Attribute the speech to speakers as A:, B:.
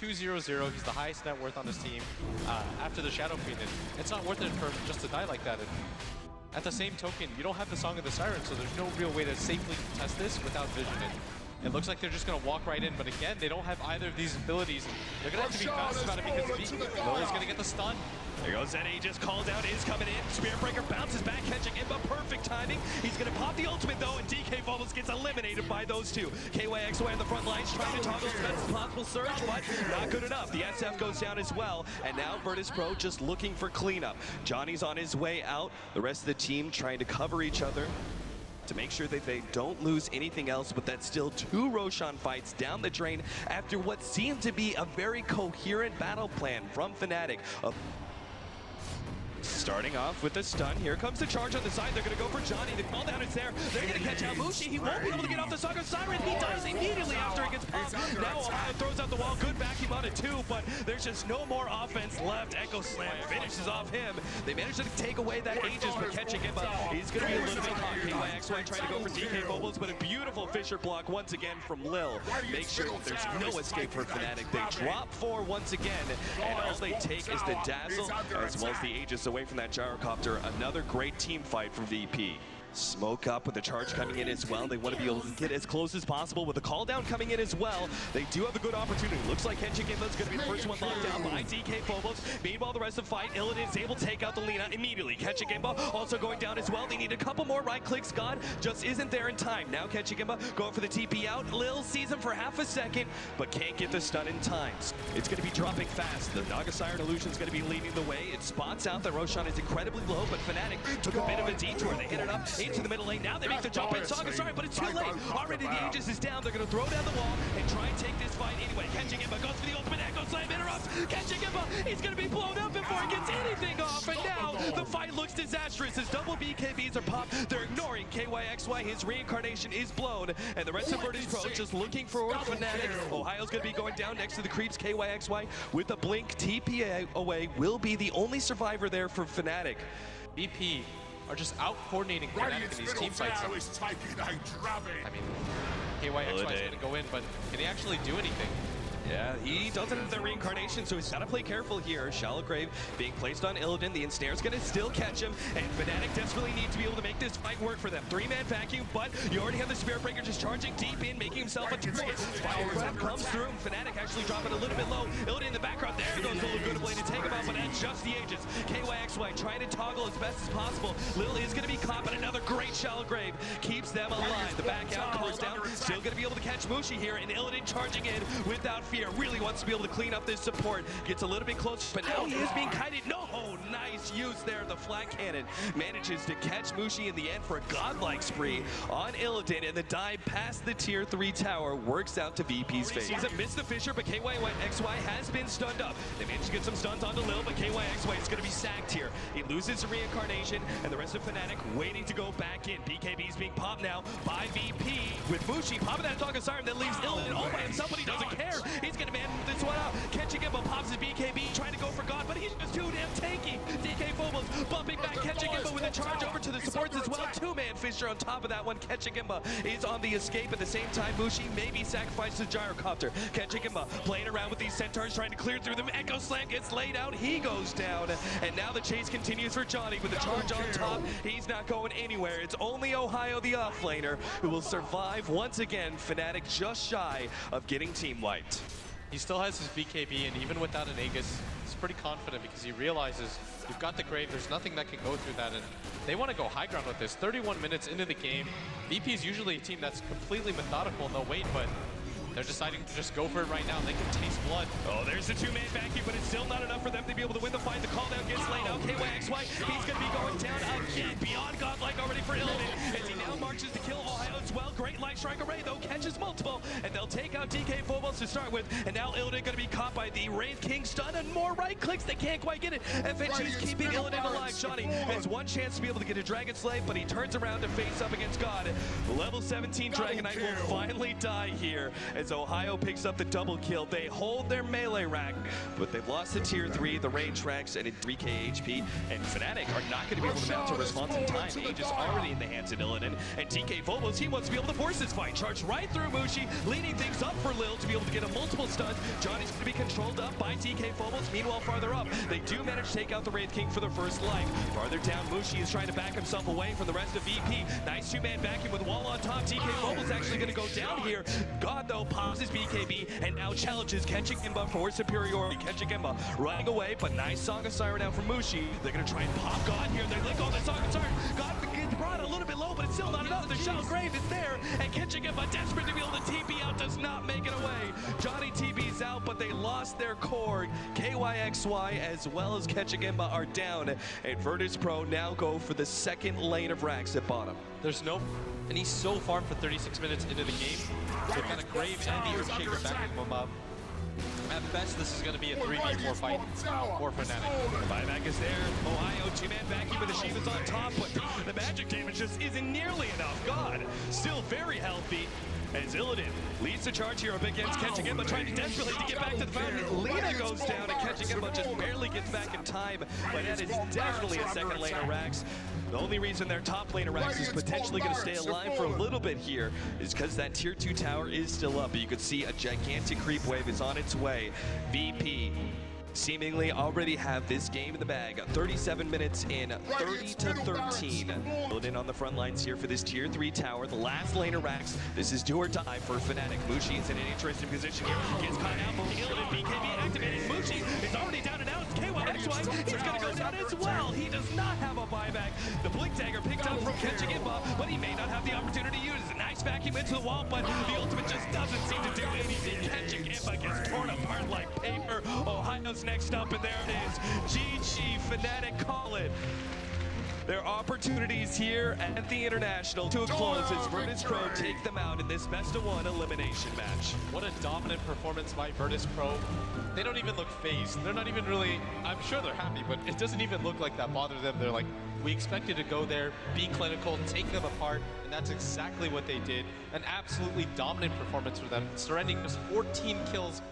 A: 2-0-0. He's the highest net worth on his team after the Shadow Queen. And it's not worth it for him just to die like that. And at the same token, you don't have the Song of the Siren, so there's no real way to safely contest this without vision. And it looks like they're just going to walk right in, but again, they don't have either of these abilities. They're going to have to be fast about it because Lily's going to get the stun.
B: There goes that Aegis, call down is coming in. Spiritbreaker bounces back, catching him, but perfect timing. He's going to pop the ultimate though, and DK almost gets eliminated by those two. KYXY on the front lines, trying to toggle as best as possible surge, but not good enough. The SF goes down as well, and now Virtus.pro just looking for cleanup. Johnny's on his way out, the rest of the team trying to cover each other to make sure that they don't lose anything else, but that's still 2 Roshan fights down the drain after what seemed to be a very coherent battle plan from Fnatic. Starting off with the stun, here comes the charge on the side. They're going to go for Johnny. The call down is there. They're going to catch out Mushi. He won't be able to get off the Song of Siren. He dies immediately after it gets popped. Now Ohio throws out the wall. Good vacuum on it too, but there's just no more offense left. Echo Slam finishes off him. They managed to take away that Aegis, but catching him up. He's going to be a little bit hot. KYXY trying to go for DK Bobos, but a beautiful Fisher block once again from Lil. Make sure there's no escape for Fnatic. They drop 4 once again, and all they take is the Dazzle as well as the Aegis away from that gyrocopter. Another great team fight from VP. Smoke up with the charge coming in as well. They want to be able to get as close as possible with the call down coming in as well. They do have a good opportunity. Looks like Henshin Gimba's going to be the first one locked down by DK Phobos. Meanwhile, the rest of the fight, Illidan is able to take out the Lina immediately. Catching Gimba also going down as well. They need a couple more right clicks. God just isn't there in time. Now catching Gimba, going for the TP out. Lil sees him for half a second, but can't get the stun in time. It's going to be dropping fast. The Naga Siren Illusion is going to be leading the way. It spots out that Roshan is incredibly low, but Fnatic took a bit of a detour. They hit it up into the middle lane. Now they make the jump in. Song is sorry, but it's too late. Already the Aegis is down. They're going to throw down the wall and try and take this fight anyway. Catching Gimba goes for the ultimate Echo Slam, interrupts. Catching Gimba, he's going to be blown up before he gets anything off. And now the fight looks disastrous as double BKBs are popped. They're ignoring KYXY. His reincarnation is blown. And the rest of Virtus.pro just looking for Fnatic. Ohio's going to be going down next to the creeps. KYXY with a blink TP away will be the only survivor there for Fnatic.
A: VP are just out coordinating Fnatic in these team fights. I mean, KYXY is going to go in, but can he actually do anything?
B: Yeah, he doesn't have the reincarnation, so he's got to play careful here. Shallow Grave being placed on Illidan. The ensnare's going to still catch him, and Fnatic desperately need to be able to make this fight work for them. 3-man vacuum, but you already have the Spiritbreaker just charging deep in, making himself a target. Fire Breath comes through, and Fnatic actually dropping a little bit low. Illidan in the background, there goes the Laguna Blade to take him out, but that's just the Aegis. KYXY trying to toggle as best as possible. Lil is going to be caught, but another great Shallow Grave keeps them alive. The back out calls down, still going to be able to catch Mushi here, and Illidan charging in without fear. Really wants to be able to clean up this support. Gets a little bit close, but now he is being kited. No, nice use there. The flat cannon manages to catch Mushi in the end for a godlike spree on Illidan, and the dive past the tier 3 tower works out to VP's favor. He's missed the Fisher, but KYXY has been stunned up. They managed to get some stuns onto Lil, but KYXY is going to be sacked here. He loses the reincarnation, and the rest of Fnatic waiting to go back in. BKB is being popped now by VP with Mushi popping that Song of Siren that leaves Illidan all by himself, but he doesn't care. He's going to man this one out. Catching him, but pops his BKB, trying to go for God, but he's just too damn tanky. DK Phobos bumping back, catching Gimba with a charge over to the supports as well. 2-man Fisher on top of that one. Catching Gimba is on the escape at the same time. Mushi maybe sacrifices the gyrocopter. Catching Gimba, playing around with these centaurs, trying to clear through them. Echo Slam gets laid out. He goes down. And now the chase continues for Johnny with the charge on top. He's not going anywhere. It's only Ohio, the offlaner, who will survive once again. Fnatic just shy of getting team wiped.
A: He still has his BKB, and even without an Aegis, he's pretty confident because he realizes you've got the Grave, there's nothing that can go through that, and they want to go high ground with this. 31 minutes into the game, VP is usually a team that's completely methodical and they'll wait, but they're deciding to just go for it right now. They can taste blood.
B: Oh, there's the 2-man vacuum, but it's still not enough for them to be able to win the fight. The call down gets laid out. KYXY, he's going to be going down again. Beyond godlike already for Illidan as he now marches to kill Ohio as well. Great light strike array, though, catches multiple, and they'll take out DK Phobos to start with. And now Illidan going to be caught by the Wraith King stun and more right clicks. They can't quite get it. FNG's keeping Illidan alive. Johnny has one chance to be able to get a Dragon Slay, but he turns around to face up against God. Level 17 Dragon Knight will finally die here as Ohio picks up the double kill. They hold their melee rack, but they've lost the tier 3, the range racks, and in 3k HP. And Fnatic are not going to be able to mount a response in time. Age is already in the hands of Illidan, and TK Phobos, he wants to be able to force this fight. Charge right through Mushi, leading things up for Lil to be able to get a multiple stuns. Johnny's going to be controlled up by TK Phobos. Meanwhile, farther up, they do manage to take out the Wraith King for their first life. Farther down, Mushi is trying to back himself away from the rest of VP. Nice two-man vacuum with Wall on top. TK Phobos actually going to go down here. God, though, pauses BKB and now challenges Kenchik Imba for superiority. Kenchik Imba running away, but nice Song of Siren out from Mushi. They're going to try and pop God here. They link on the Song of Siren. God gets brought a little bit low, but it's still not enough. The Shell Grave is there, and Kenchik Imba, desperate to be able to TP out, does not make it away. Johnny TP's out, but they lost their core. KYXY as well as Kenchik Imba are down, and Virtus.Pro now go for the second lane of racks at bottom.
A: There's no, and he's so farmed for 36 minutes into the game. So kind of Grave and the Earthshaker backing him up. At best, this is going to be a 3v4 fight for Fnatic.
B: The buyback is there. Ohio, two-man vacuum with the Shiva's on top, but the magic damage just isn't nearly enough. God, still very healthy. As Illidan leads the charge here up against Kenchik Imba, trying to desperately to get back to the fountain. Lina goes down, and Kenchik Imba just barely gets back in time, but that is definitely a second lane of racks. The only reason their top lane of racks is potentially going to stay alive for a little bit here is because that tier 2 tower is still up. But you can see a gigantic creep wave is on its way. VP seemingly already have this game in the bag. 37 minutes in, 30-13. Illidan on the front lines here for this tier 3 tower. The last lane of racks. This is do or die for Fnatic. Mushi is in an interesting position here. Gets caught out for Illidan. BKB activated. Mushi is already down and out. KYXY, he's going to go down as well. He does not have a buyback. The Blink Dagger picked up from Kenchik Imba, but he may not have the opportunity to use it. Nice vacuum into the wall, but the ultimate just doesn't seem to do anything. Kenchik Imba gets torn apart like paper. Ohio's next up, and there it is. GG, Fnatic call it. Their opportunities here at the International to a close as Virtus.Pro take them out in this best-of-1 elimination match.
A: What a dominant performance by Virtus.Pro. They don't even look phased. They're not even really, I'm sure they're happy, but it doesn't even look like that bothered them. They're like, we expected to go there, be clinical, take them apart, and that's exactly what they did. An absolutely dominant performance for them, surrendering just 14 kills